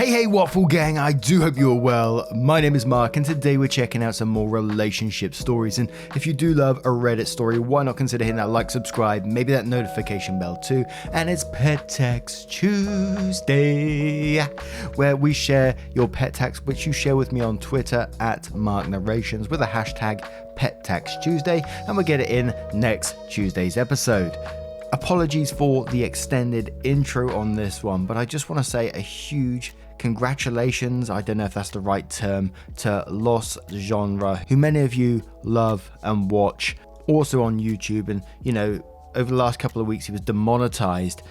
Hey Waffle Gang, I do hope you're well. My name is Mark and today we're checking out some more relationship stories, and if you do love a Reddit story, why not consider hitting that like, subscribe, maybe that notification bell too. And it's Pet Tax Tuesday, where we share your pet tax, which you share with me on Twitter at Narrations with a hashtag Pet Tax Tuesday, and we'll get it in next Tuesday's episode. Apologies for the extended intro on this one, but I just want to say a huge congratulations, I don't know if that's the right term, to Los Genre, who many of you love and watch, also on YouTube. And you know, over the last couple of weeks he was demonetized.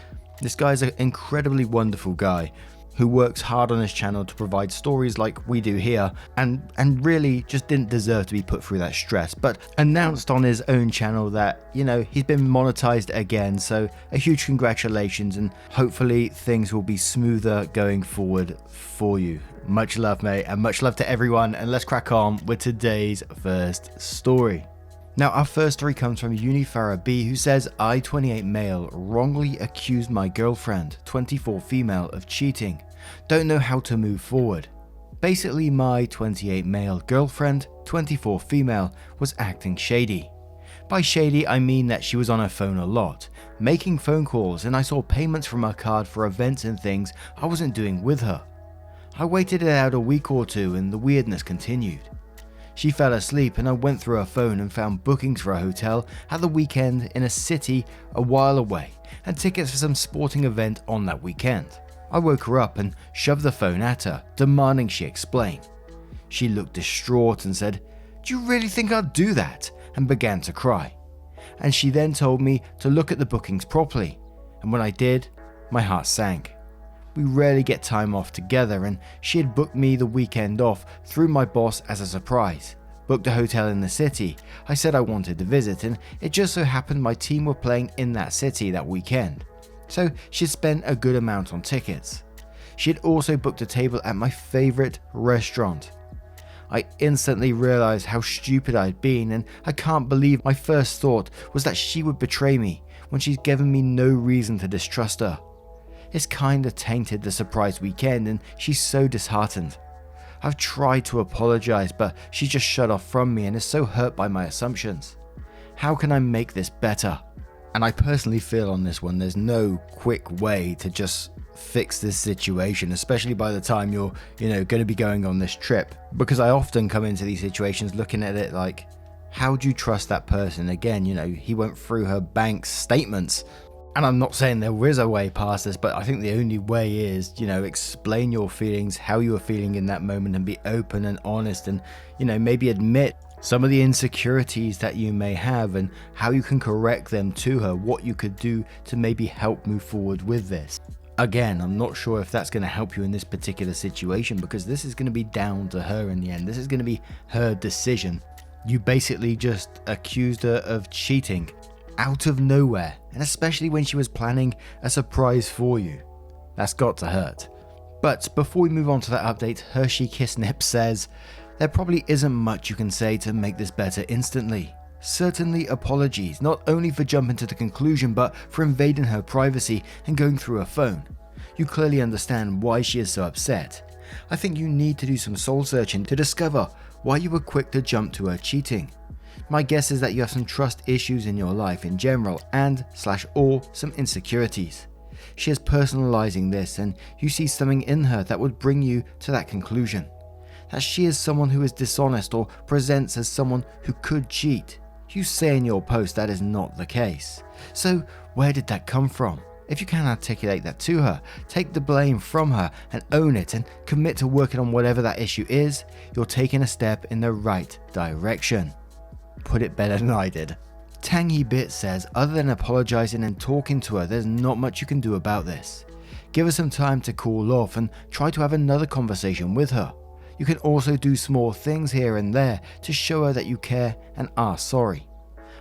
This guy's an incredibly wonderful guy who works hard on his channel to provide stories like we do here, and really just didn't deserve to be put through that stress, but announced on his own channel that, you know, he's been monetized again. So a huge congratulations, and hopefully things will be smoother going forward for you. Much love, mate, and much love to everyone, and let's crack on with today's first story. Now, our first story comes from Unfaithful B, who says, I, 28 male, wrongly accused my girlfriend, 24 female, of cheating. Don't know how to move forward. Basically, my 28 male girlfriend, 24 female, was acting shady. By shady, I mean that she was on her phone a lot, making phone calls, and I saw payments from her card for events and things I wasn't doing with her. I waited it out a week or two and the weirdness continued. She fell asleep and I went through her phone and found bookings for a hotel at the weekend in a city a while away and tickets for some sporting event on that weekend. I woke her up and shoved the phone at her, demanding she explain. She looked distraught and said, "Do you really think I'd do that?" and began to cry. And she then told me to look at the bookings properly, and when I did, my heart sank. We rarely get time off together, and she had booked me the weekend off through my boss as a surprise. Booked a hotel in the city I said I wanted to visit, and it just so happened my team were playing in that city that weekend. So she'd spent a good amount on tickets. She had also booked a table at my favorite restaurant. I instantly realized how stupid I'd been, and I can't believe my first thought was that she would betray me when she's given me no reason to distrust her. It's kinda tainted the surprise weekend, and she's so disheartened. I've tried to apologize, but she just shut off from me and is so hurt by my assumptions. How can I make this better? And I personally feel on this one, there's no quick way to just fix this situation, especially by the time you're, going to be going on this trip. Because I often come into these situations looking at it like, how do you trust that person? Again, he went through her bank statements. And I'm not saying there is a way past this, but I think the only way is, explain your feelings, how you were feeling in that moment, and be open and honest, and, maybe admit some of the insecurities that you may have and how you can correct them to her, what you could do to maybe help move forward with this. Again, I'm not sure if that's going to help you in this particular situation, because this is going to be down to her in the end. This is going to be her decision. You basically just accused her of cheating out of nowhere, and especially when she was planning a surprise for you. That's got to hurt. But before we move on to that update, Hershey Kissnip says, there probably isn't much you can say to make this better instantly. Certainly apologies, not only for jumping to the conclusion, but for invading her privacy and going through her phone. You clearly understand why she is so upset. I think you need to do some soul searching to discover why you were quick to jump to her cheating. My guess is that you have some trust issues in your life in general and/or some insecurities. She is personalizing this, and you see something in her that would bring you to that conclusion. That she is someone who is dishonest or presents as someone who could cheat. You say in your post that is not the case. So where did that come from? If you can articulate that to her, take the blame from her and own it and commit to working on whatever that issue is, you're taking a step in the right direction. Put it better than I did. Tangy Bit says, other than apologizing and talking to her, there's not much you can do about this. Give her some time to cool off and try to have another conversation with her. You can also do small things here and there to show her that you care and are sorry.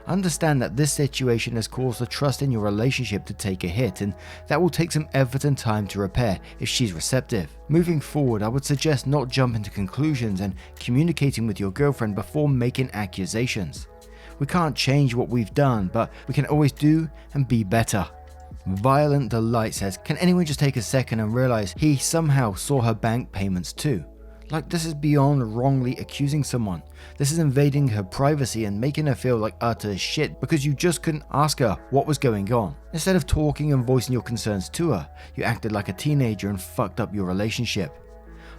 Understand that this situation has caused the trust in your relationship to take a hit, and that will take some effort and time to repair if she's receptive. Moving forward, I would suggest not jumping to conclusions and communicating with your girlfriend before making accusations. We can't change what we've done, but we can always do and be better. Violent Delight says, can anyone just take a second and realize he somehow saw her bank payments too? Like, this is beyond wrongly accusing someone. This is invading her privacy and making her feel like utter shit because you just couldn't ask her what was going on. Instead of talking and voicing your concerns to her, you acted like a teenager and fucked up your relationship.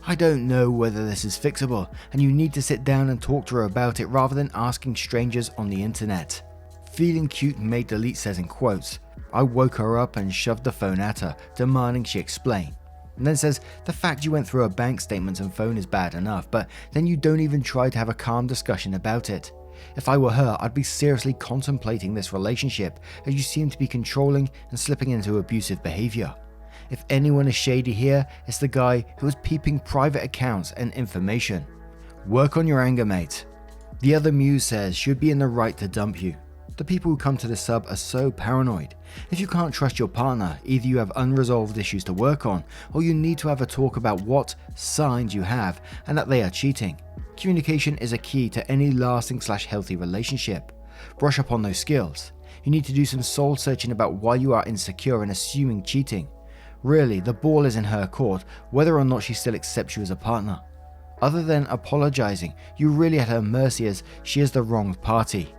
I don't know whether this is fixable, and you need to sit down and talk to her about it rather than asking strangers on the internet. Feeling Cute Made Delete says in quotes, I woke her up and shoved the phone at her, demanding she explain. And then says, the fact you went through her bank statements and phone is bad enough, but then you don't even try to have a calm discussion about it. If I were her, I'd be seriously contemplating this relationship, as you seem to be controlling and slipping into abusive behavior. If anyone is shady here, it's the guy who is peeping private accounts and information. Work on your anger, mate. The other muse says she'd be in the right to dump you. The people who come to this sub are so paranoid. If you can't trust your partner, either you have unresolved issues to work on, or you need to have a talk about what signs you have and that they are cheating. Communication is a key to any lasting/healthy relationship. Brush up on those skills. You need to do some soul searching about why you are insecure and assuming cheating. Really, the ball is in her court, whether or not she still accepts you as a partner. Other than apologizing, you really at her mercy as she is the wronged party.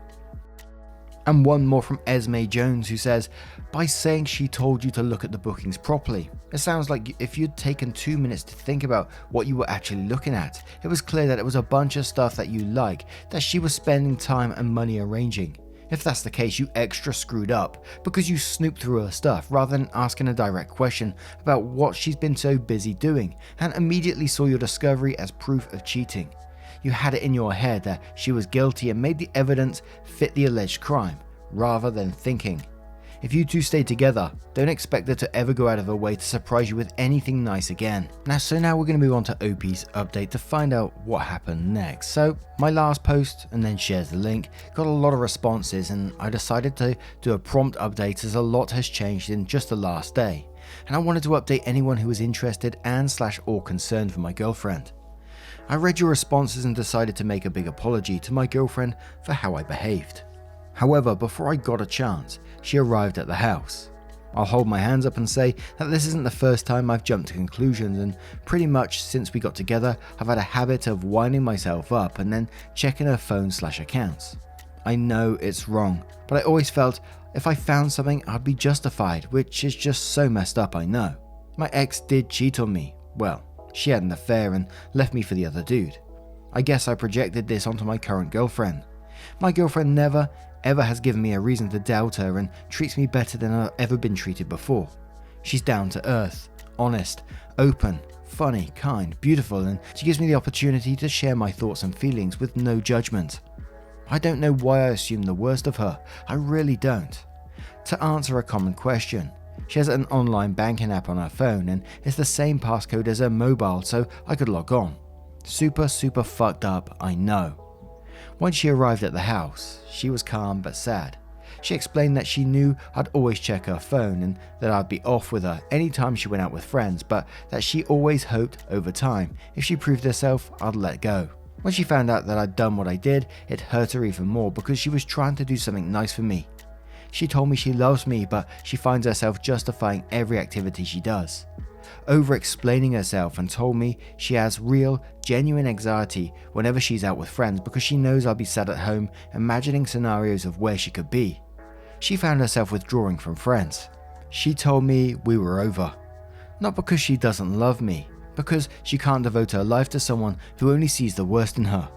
And one more from Esme Jones, who says, by saying she told you to look at the bookings properly, it sounds like if you'd taken 2 minutes to think about what you were actually looking at, it was clear that it was a bunch of stuff that you like, that she was spending time and money arranging. If that's the case, you extra screwed up because you snooped through her stuff rather than asking a direct question about what she's been so busy doing, and immediately saw your discovery as proof of cheating. You had it in your head that she was guilty and made the evidence fit the alleged crime, rather than thinking. If you two stay together, don't expect her to ever go out of her way to surprise you with anything nice again. Now we're going to move on to OP's update to find out what happened next. So my last post, and then shares the link, got a lot of responses, and I decided to do a prompt update as a lot has changed in just the last day. And I wanted to update anyone who was interested and/or concerned for my girlfriend. I read your responses and decided to make a big apology to my girlfriend for how I behaved. However, before I got a chance, she arrived at the house. I'll hold my hands up and say that this isn't the first time I've jumped to conclusions, and pretty much since we got together, I've had a habit of winding myself up and then checking her phone/accounts. I know it's wrong, but I always felt if I found something, I'd be justified, which is just so messed up, I know. My ex did cheat on me. Well, she had an affair and left me for the other dude. I guess I projected this onto my current girlfriend. My girlfriend never, ever has given me a reason to doubt her and treats me better than I've ever been treated before. She's down to earth, honest, open, funny, kind, beautiful, and she gives me the opportunity to share my thoughts and feelings with no judgment. I don't know why I assume the worst of her. I really don't. To answer a common question, she has an online banking app on her phone and it's the same passcode as her mobile, so I could log on. Super fucked up, I know. When she arrived at the house, she was calm but sad. She explained that she knew I'd always check her phone and that I'd be off with her anytime she went out with friends, but that she always hoped over time, if she proved herself, I'd let go. When she found out that I'd done what I did, it hurt her even more because she was trying to do something nice for me. She told me she loves me, but she finds herself justifying every activity she does. Over-explaining herself, and told me she has real, genuine anxiety whenever she's out with friends because she knows I'll be sat at home imagining scenarios of where she could be. She found herself withdrawing from friends. She told me we were over. Not because she doesn't love me, because she can't devote her life to someone who only sees the worst in her.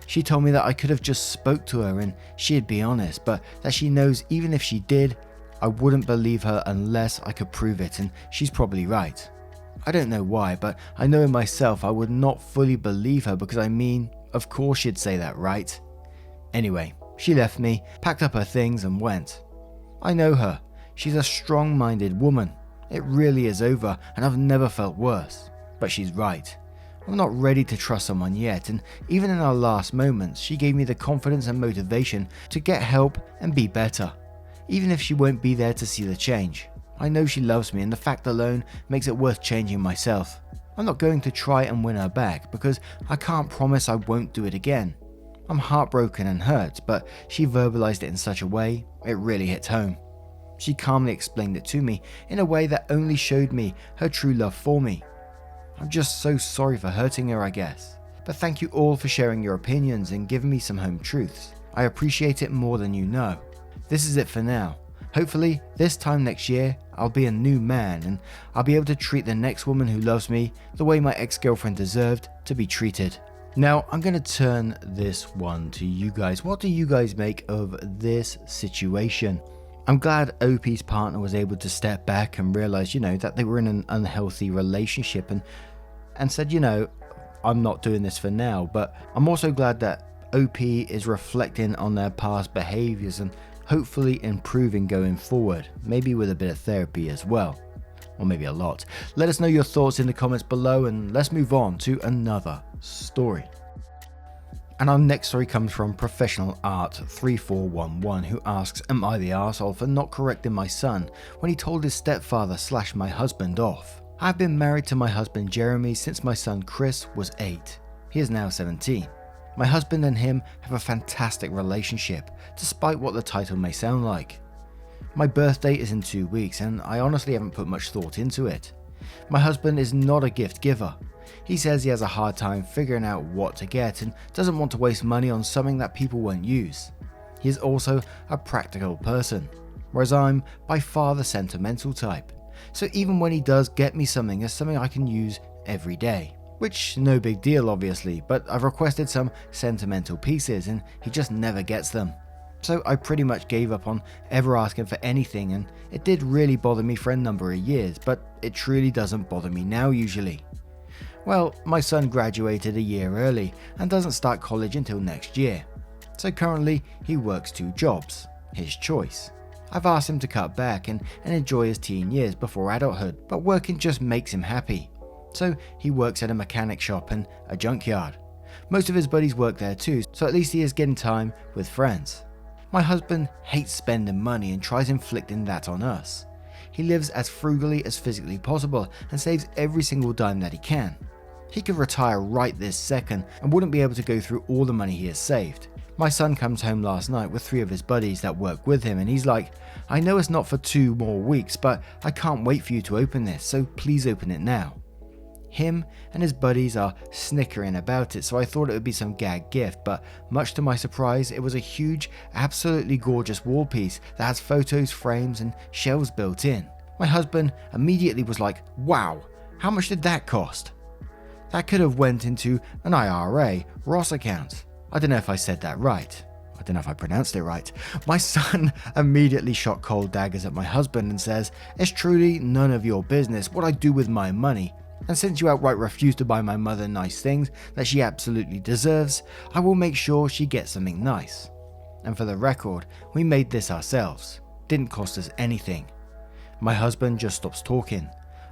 She told me that I could have just spoke to her and she'd be honest, but that she knows even if she did, I wouldn't believe her unless I could prove it, and she's probably right. I don't know why, but I know in myself I would not fully believe her because of course she'd say that, right? Anyway, she left me, packed up her things and went. I know her. She's a strong-minded woman. It really is over and I've never felt worse. But she's right. I'm not ready to trust someone yet, and even in our last moments, she gave me the confidence and motivation to get help and be better. Even if she won't be there to see the change. I know she loves me, and the fact alone makes it worth changing myself. I'm not going to try and win her back because I can't promise I won't do it again. I'm heartbroken and hurt, but she verbalized it in such a way, it really hits home. She calmly explained it to me in a way that only showed me her true love for me. I'm just so sorry for hurting her, I guess. But thank you all for sharing your opinions and giving me some home truths. I appreciate it more than you know. This is it for now. Hopefully, this time next year, I'll be a new man and I'll be able to treat the next woman who loves me the way my ex-girlfriend deserved to be treated. Now, I'm going to turn this one to you guys. What do you guys make of this situation? I'm glad OP's partner was able to step back and realize, that they were in an unhealthy relationship and said, I'm not doing this for now. But I'm also glad that OP is reflecting on their past behaviors and hopefully improving going forward, maybe with a bit of therapy as well, or maybe a lot. Let us know your thoughts in the comments below and let's move on to another story. And our next story comes from Professional Art 3411, who asks, am I the arsehole for not correcting my son when he told his stepfather / my husband off? I've been married to my husband Jeremy since my son Chris was 8. He is now 17. My husband and him have a fantastic relationship, despite what the title may sound like. My birthday is in 2 weeks and I honestly haven't put much thought into it. My husband is not a gift giver. He says he has a hard time figuring out what to get and doesn't want to waste money on something that people won't use. He is also a practical person, whereas I'm by far the sentimental type. So even when he does get me something, it's something I can use every day. Which, no big deal obviously, but I've requested some sentimental pieces and he just never gets them. So I pretty much gave up on ever asking for anything, and it did really bother me for a number of years, but it truly doesn't bother me now usually. Well, my son graduated a year early and doesn't start college until next year. So currently he works 2 jobs, his choice. I've asked him to cut back and enjoy his teen years before adulthood, but working just makes him happy. So he works at a mechanic shop and a junkyard. Most of his buddies work there too, so at least he is getting time with friends. My husband hates spending money and tries inflicting that on us. He lives as frugally as physically possible and saves every single dime that he can. He could retire right this second and wouldn't be able to go through all the money he has saved. My son comes home last night with 3 of his buddies that work with him and he's like, I know it's not for 2 more weeks, but I can't wait for you to open this, so please open it now. Him and his buddies are snickering about it, so I thought it would be some gag gift, but much to my surprise, it was a huge, absolutely gorgeous wall piece that has photos, frames, and shelves built in. My husband immediately was like, wow, how much did that cost? That could have went into an IRA, Ross account. I don't know if I said that right. I don't know if I pronounced it right. My son immediately shot cold daggers at my husband and says, it's truly none of your business what I do with my money. And since you outright refuse to buy my mother nice things that she absolutely deserves, I will make sure she gets something nice. And for the record, we made this ourselves. Didn't cost us anything. My husband just stops talking,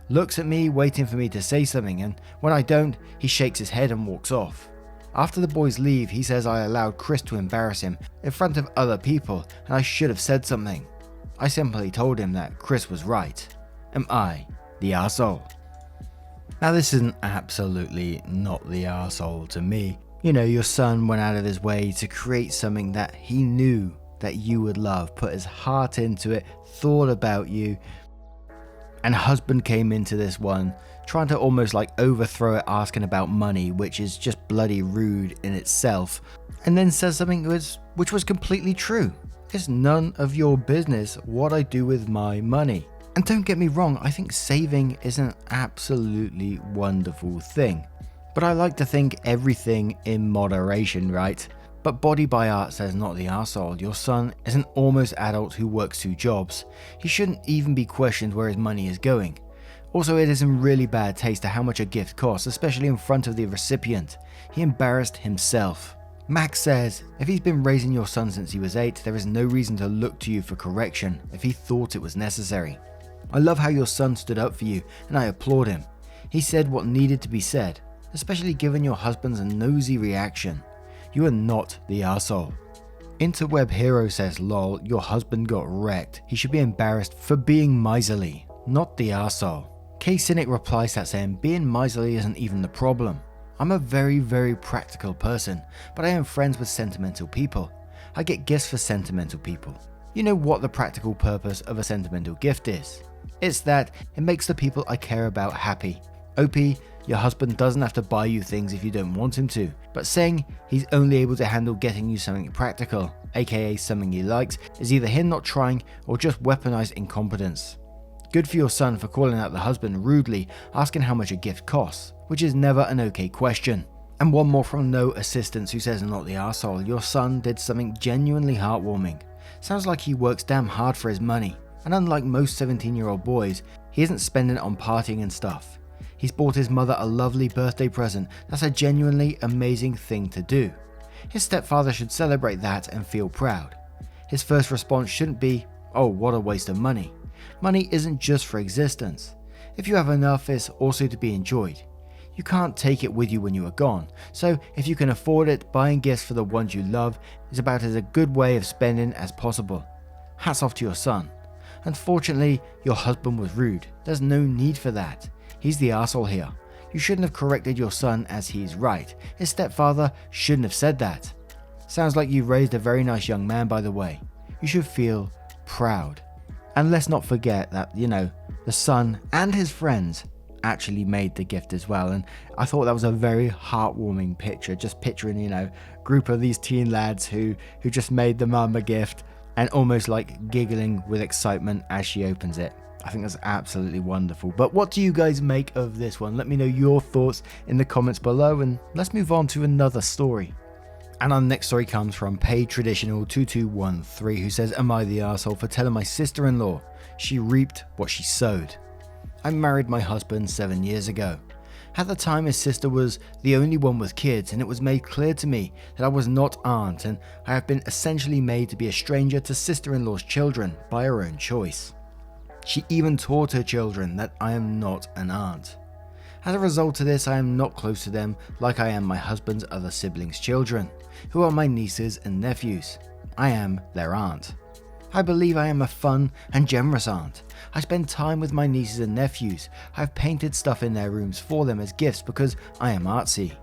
looks at me waiting for me to say something, and when I don't, he shakes his head and walks off. After the boys leave, he says I allowed Chris to embarrass him in front of other people and I should have said something. I simply told him that Chris was right. Am I the arsehole? Now this isn't absolutely not the arsehole to me. Your son went out of his way to create something that he knew that you would love, put his heart into it, thought about you, and husband came into this one trying to almost like overthrow it, asking about money, which is just bloody rude in itself, and then says something which was completely true. It's none of your business what I do with my money. And don't get me wrong, I think saving is an absolutely wonderful thing. But I like to think everything in moderation, right? But Body by Art says not the arsehole. Your son is an almost adult who works 2 jobs. He shouldn't even be questioned where his money is going. Also, it is in really bad taste to how much a gift costs, especially in front of the recipient. He embarrassed himself. Max says, if he's been raising your son since he was 8, there is no reason to look to you for correction if he thought it was necessary. I love how your son stood up for you, and I applaud him. He said what needed to be said, especially given your husband's nosy reaction. You are not the arsehole. Interweb Hero says, lol, your husband got wrecked. He should be embarrassed for being miserly, not the arsehole. K-Cynic replies that saying, being miserly isn't even the problem. I'm a very, very practical person, but I am friends with sentimental people. I get gifts for sentimental people. You know what the practical purpose of a sentimental gift is. It's that it makes the people I care about happy. OP, your husband doesn't have to buy you things if you don't want him to, but saying he's only able to handle getting you something practical, aka something he likes, is either him not trying or just weaponized incompetence. Good for your son for calling out the husband rudely, asking how much a gift costs, which is never an okay question. And one more from No Assistance who says, not the arsehole, your son did something genuinely heartwarming. Sounds like he works damn hard for his money, and unlike most 17-year-old boys, he isn't spending it on partying and stuff. He's bought his mother a lovely birthday present. That's a genuinely amazing thing to do. His stepfather should celebrate that and feel proud. His first response shouldn't be, oh, what a waste of money. Money isn't just for existence. If you have enough, it's also to be enjoyed. You can't take it with you when you are gone, so if you can afford it, buying gifts for the ones you love is about as a good way of spending as possible. Hats off to your son. Unfortunately, your husband was rude. There's no need for that. He's the arsehole here. You shouldn't have corrected your son as he's right. His stepfather shouldn't have said that. Sounds like you've raised a very nice young man, by the way. You should feel proud. And let's not forget that, the son and his friends actually made the gift as well. And I thought that was a very heartwarming picture. Just picturing, a group of these teen lads who just made the mum a gift and almost like giggling with excitement as she opens it. I think that's absolutely wonderful. But what do you guys make of this one? Let me know your thoughts in the comments below, and let's move on to another story. And our next story comes from Paid Traditional 2213, who says, am I the arsehole for telling my sister-in-law she reaped what she sowed? I married my husband 7 years ago. At the time, his sister was the only one with kids, and it was made clear to me that I was not aunt, and I have been essentially made to be a stranger to sister-in-law's children by her own choice. She even taught her children that I am not an aunt. As a result of this, I am not close to them like I am my husband's other siblings' children, who are my nieces and nephews. I am their aunt. I believe I am a fun and generous aunt. I spend time with my nieces and nephews. I've painted stuff in their rooms for them as gifts because I am artsy.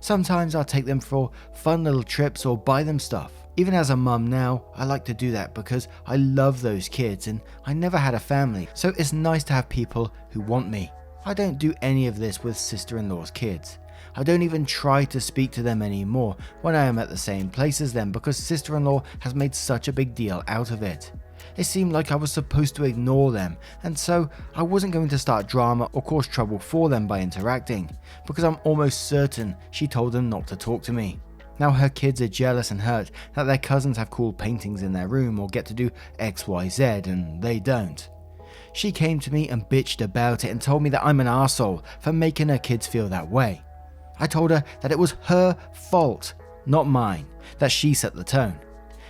Sometimes I'll take them for fun little trips or buy them stuff. Even as a mum now, I like to do that because I love those kids and I never had a family, so it's nice to have people who want me. I don't do any of this with sister-in-law's kids. I don't even try to speak to them anymore when I am at the same place as them because sister-in-law has made such a big deal out of it. It seemed like I was supposed to ignore them, and so I wasn't going to start drama or cause trouble for them by interacting, because I'm almost certain she told them not to talk to me. Now her kids are jealous and hurt that their cousins have cool paintings in their room or get to do XYZ and they don't. She came to me and bitched about it and told me that I'm an arsehole for making her kids feel that way. I told her that it was her fault, not mine, that she set the tone.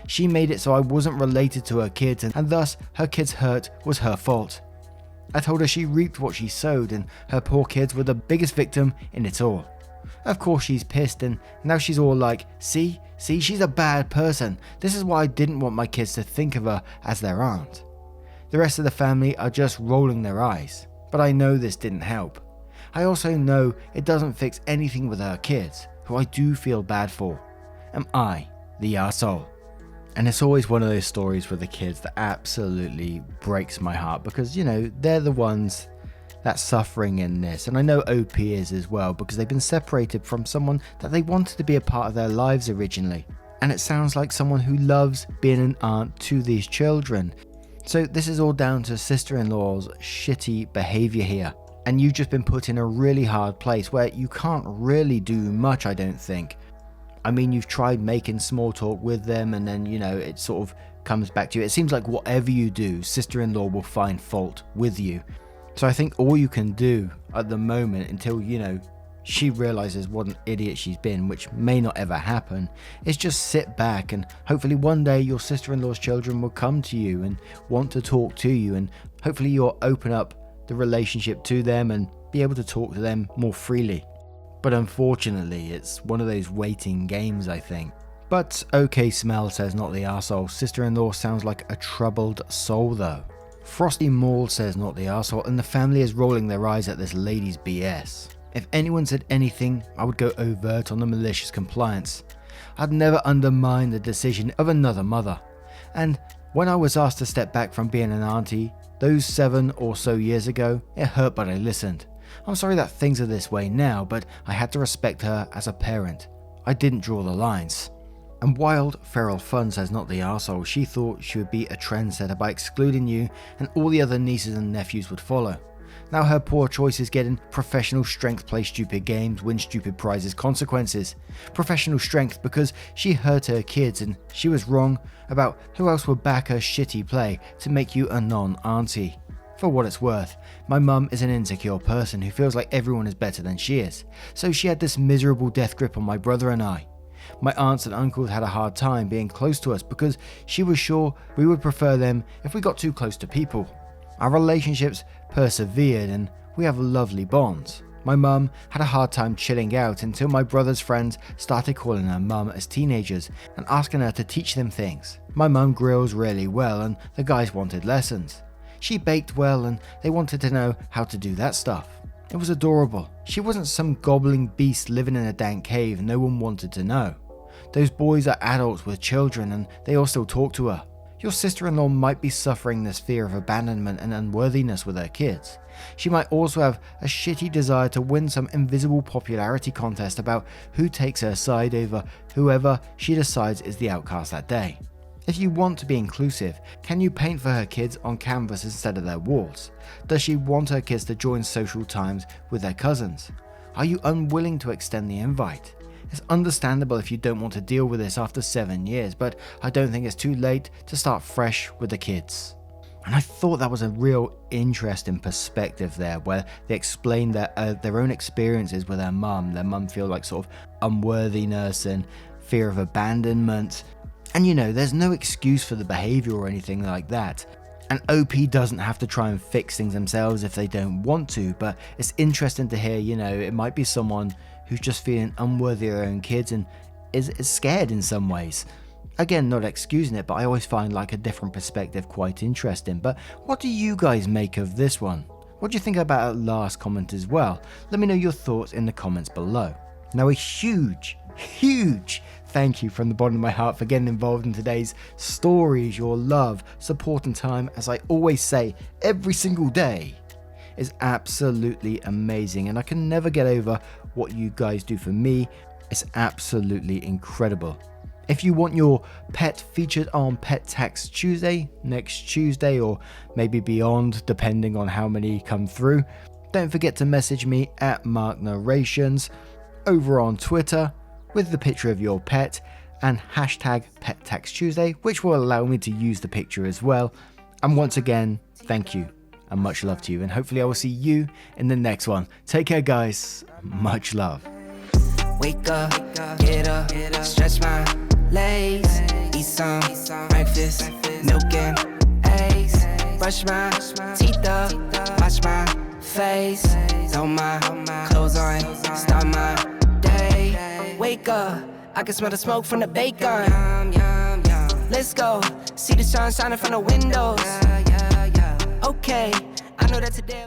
She made it so I wasn't related to her kids and thus her kids' hurt was her fault. I told her she reaped what she sowed and her poor kids were the biggest victim in it all. Of course she's pissed and now she's all like, see, she's a bad person. This is why I didn't want my kids to think of her as their aunt. The rest of the family are just rolling their eyes, but I know this didn't help. I also know it doesn't fix anything with her kids, who I do feel bad for. Am I the arsehole? And it's always one of those stories with the kids that absolutely breaks my heart because, they're the ones that's suffering in this. And I know OP is as well because they've been separated from someone that they wanted to be a part of their lives originally. And it sounds like someone who loves being an aunt to these children. So this is all down to sister-in-law's shitty behavior here. And you've just been put in a really hard place where you can't really do much, I don't think. I mean, you've tried making small talk with them and then, it sort of comes back to you. It seems like whatever you do, sister-in-law will find fault with you. So I think all you can do at the moment until, she realizes what an idiot she's been, which may not ever happen, is just sit back and hopefully one day your sister-in-law's children will come to you and want to talk to you and hopefully you'll open up the relationship to them and be able to talk to them more freely. But unfortunately, it's one of those waiting games, I think. But OK Smell says not the arsehole. Sister-in-law sounds like a troubled soul though. Frosty Maul says not the arsehole, and the family is rolling their eyes at this lady's BS. If anyone said anything, I would go overt on the malicious compliance. I'd never undermine the decision of another mother. And When I was asked to step back from being an auntie, those 7 or so years ago, it hurt, but I listened. I'm sorry that things are this way now, but I had to respect her as a parent. I didn't draw the lines. And Wild Feral Fun says not the arsehole, she thought she would be a trendsetter by excluding you and all the other nieces and nephews would follow. Now her poor choice is getting professional strength, play stupid games, win stupid prizes, consequences. Professional strength because she hurt her kids and she was wrong about who else would back her shitty play to make you a non-auntie. For what it's worth, my mum is an insecure person who feels like everyone is better than she is, so she had this miserable death grip on my brother and I. My aunts and uncles had a hard time being close to us because she was sure we would prefer them if we got too close to people. Our relationships persevered and we have lovely bonds. My mum had a hard time chilling out until my brother's friends started calling her mum as teenagers and asking her to teach them things. My mum grills really well and the guys wanted lessons. She baked well and they wanted to know how to do that stuff. It was adorable. She wasn't some gobbling beast living in a dank cave and no one wanted to know. Those boys are adults with children and they all still talk to her. Your sister-in-law might be suffering this fear of abandonment and unworthiness with her kids. She might also have a shitty desire to win some invisible popularity contest about who takes her side over whoever she decides is the outcast that day. If you want to be inclusive, can you paint for her kids on canvas instead of their walls? Does she want her kids to join social times with their cousins? Are you unwilling to extend the invite? It's understandable if you don't want to deal with this after 7 years, but I don't think it's too late to start fresh with the kids. And I thought that was a real interesting perspective there, where they explained their own experiences with their mum. Their mum feel like sort of unworthiness and fear of abandonment. And you know, there's no excuse for the behavior or anything like that. And OP doesn't have to try and fix things themselves if they don't want to, but it's interesting to hear, you know, it might be someone who's just feeling unworthy of their own kids and is scared in some ways. Again, not excusing it, but I always find like a different perspective quite interesting. But what do you guys make of this one? What do you think about that last comment as well? Let me know your thoughts in the comments below. Now a huge thank you from the bottom of my heart for getting involved in today's stories. Your love, support and time, as I always say every single day, is absolutely amazing and I can never get over what you guys do for me. It's absolutely incredible. If you want your pet featured on Pet Tax Tuesday, next Tuesday or maybe beyond depending on how many come through, don't forget to message me at Narrations over on Twitter with the picture of your pet and hashtag Pet Tax Tuesday, which will allow me to use the picture as well. And once again, thank you and much love to you, and hopefully I will see you in the next one. Take care guys, much love. Wake up, get up, stretch my legs, eat some breakfast, milk and eggs, brush my teeth up, wash my face, throw my clothes on, start my day. Wake up, I can smell the smoke from the bacon. Let's go, see the sun shining from the windows. Okay, I know that today